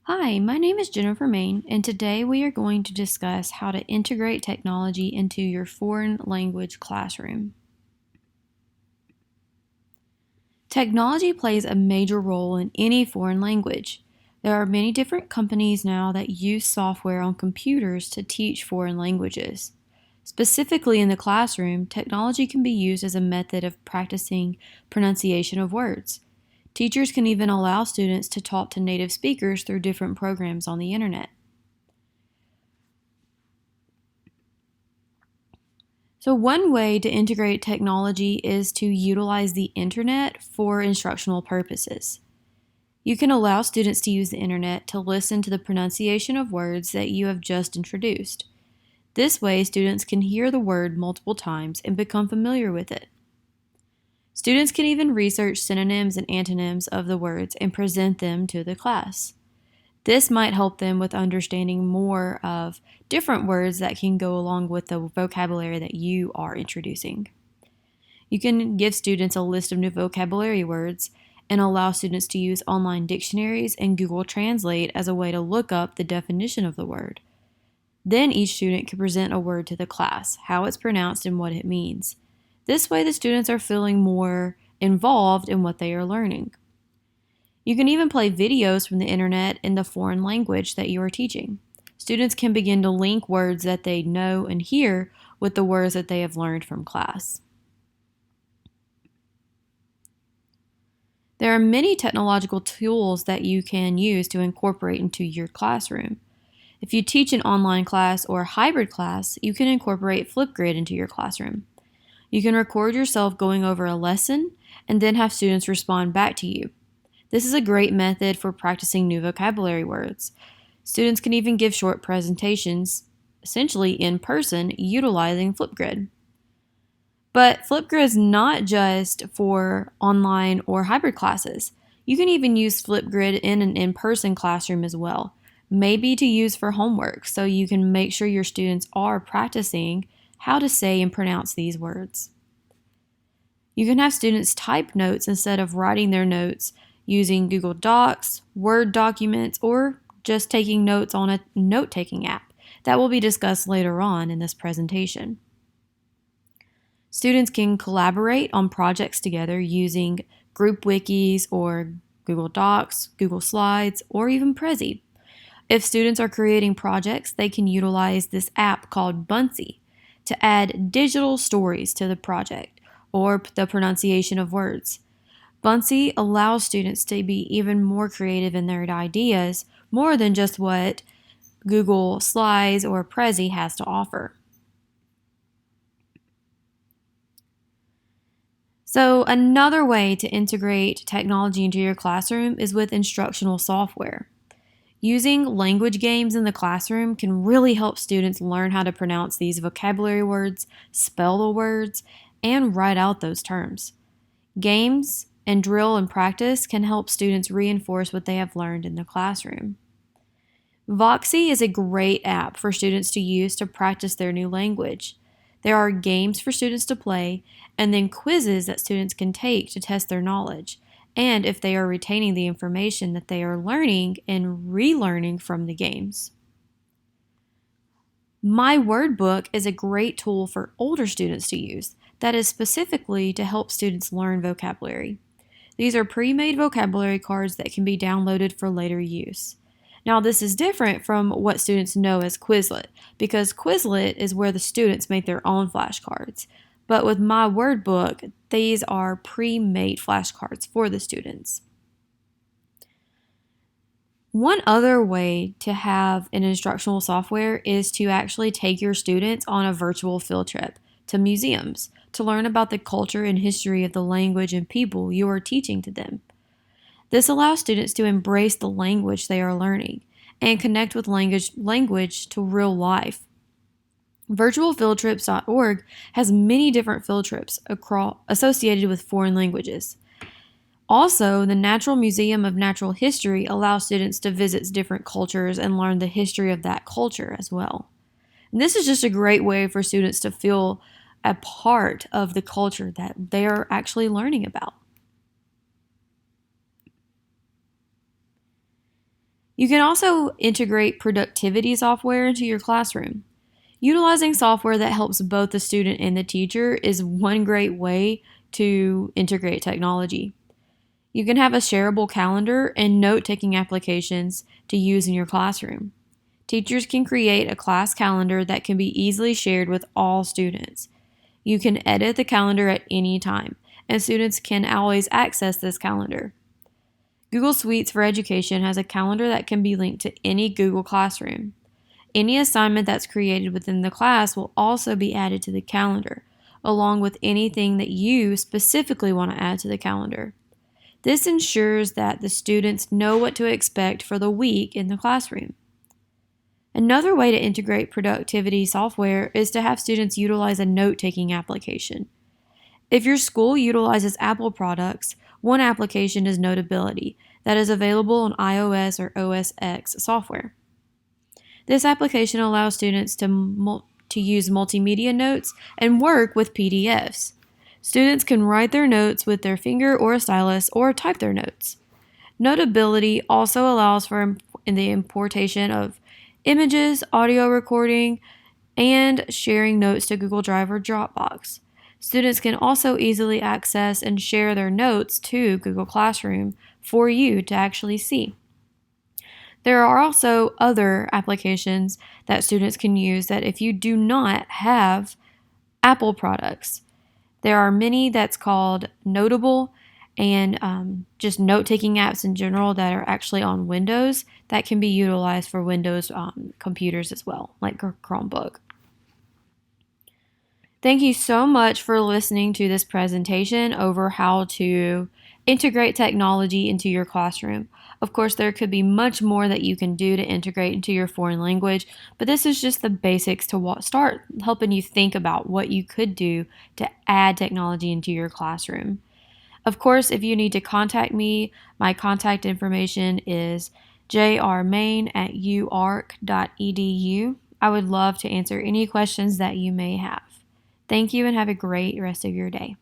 Hi, my name is Jennifer Main, and today we are going to discuss how to integrate technology into your foreign language classroom. Technology plays a major role in any foreign language. There are many different companies now that use software on computers to teach foreign languages. Specifically in the classroom, technology can be used as a method of practicing pronunciation of words. Teachers can even allow students to talk to native speakers through different programs on the internet. So, one way to integrate technology is to utilize the internet for instructional purposes. You can allow students to use the internet to listen to the pronunciation of words that you have just introduced. This way, students can hear the word multiple times and become familiar with it. Students can even research synonyms and antonyms of the words and present them to the class. This might help them with understanding more of different words that can go along with the vocabulary that you are introducing. You can give students a list of new vocabulary words and allow students to use online dictionaries and Google Translate as a way to look up the definition of the word. Then each student can present a word to the class, how it's pronounced and what it means. This way the students are feeling more involved in what they are learning. You can even play videos from the internet in the foreign language that you are teaching. Students can begin to link words that they know and hear with the words that they have learned from class. There are many technological tools that you can use to incorporate into your classroom. If you teach an online class or a hybrid class, you can incorporate Flipgrid into your classroom. You can record yourself going over a lesson and then have students respond back to you. This is a great method for practicing new vocabulary words. Students can even give short presentations, essentially in person, utilizing Flipgrid. But Flipgrid is not just for online or hybrid classes. You can even use Flipgrid in an in-person classroom as well, maybe to use for homework so you can make sure your students are practicing how to say and pronounce these words. You can have students type notes instead of writing their notes using Google Docs, Word documents, or just taking notes on a note-taking app. That will be discussed later on in this presentation. Students can collaborate on projects together using group wikis or Google Docs, Google Slides, or even Prezi. If students are creating projects, they can utilize this app called Buncee to add digital stories to the project or the pronunciation of words. Buncee allows students to be even more creative in their ideas, more than just what Google Slides or Prezi has to offer. So, another way to integrate technology into your classroom is with instructional software. Using language games in the classroom can really help students learn how to pronounce these vocabulary words, spell the words, and write out those terms. Games and drill and practice can help students reinforce what they have learned in the classroom. Voxy is a great app for students to use to practice their new language. There are games for students to play and then quizzes that students can take to test their knowledge and if they are retaining the information that they are learning and relearning from the games. My Word Book is a great tool for older students to use that is specifically to help students learn vocabulary. These are pre-made vocabulary cards that can be downloaded for later use. Now, this is different from what students know as Quizlet, because Quizlet is where the students make their own flashcards. But with My Word Book, these are pre-made flashcards for the students. One other way to have an instructional software is to actually take your students on a virtual field trip to museums to learn about the culture and history of the language and people you are teaching to them. This allows students to embrace the language they are learning and connect with language to real life. Virtualfieldtrips.org has many different field trips associated with foreign languages. Also, the Natural Museum of Natural History allows students to visit different cultures and learn the history of that culture as well. And this is just a great way for students to feel a part of the culture that they are actually learning about. You can also integrate productivity software into your classroom. Utilizing software that helps both the student and the teacher is one great way to integrate technology. You can have a shareable calendar and note-taking applications to use in your classroom. Teachers can create a class calendar that can be easily shared with all students. You can edit the calendar at any time, and students can always access this calendar. Google Suites for Education has a calendar that can be linked to any Google Classroom. Any assignment that's created within the class will also be added to the calendar, along with anything that you specifically want to add to the calendar. This ensures that the students know what to expect for the week in the classroom. Another way to integrate productivity software is to have students utilize a note-taking application. If your school utilizes Apple products, one application is Notability that is available on iOS or OS X software. This application allows students to use multimedia notes and work with PDFs. Students can write their notes with their finger or a stylus or type their notes. Notability also allows for the importation of images, audio recording, and sharing notes to Google Drive or Dropbox. Students can also easily access and share their notes to Google Classroom for you to actually see. There are also other applications that students can use that if you do not have Apple products. There are many that's called Notable and just note-taking apps in general that are actually on Windows that can be utilized for Windows computers as well, like Chromebook. Thank you so much for listening to this presentation over how to integrate technology into your classroom. Of course, there could be much more that you can do to integrate into your foreign language, but this is just the basics to start helping you think about what you could do to add technology into your classroom. Of course, if you need to contact me, my contact information is jrmain@uark.edu. I would love to answer any questions that you may have. Thank you and have a great rest of your day.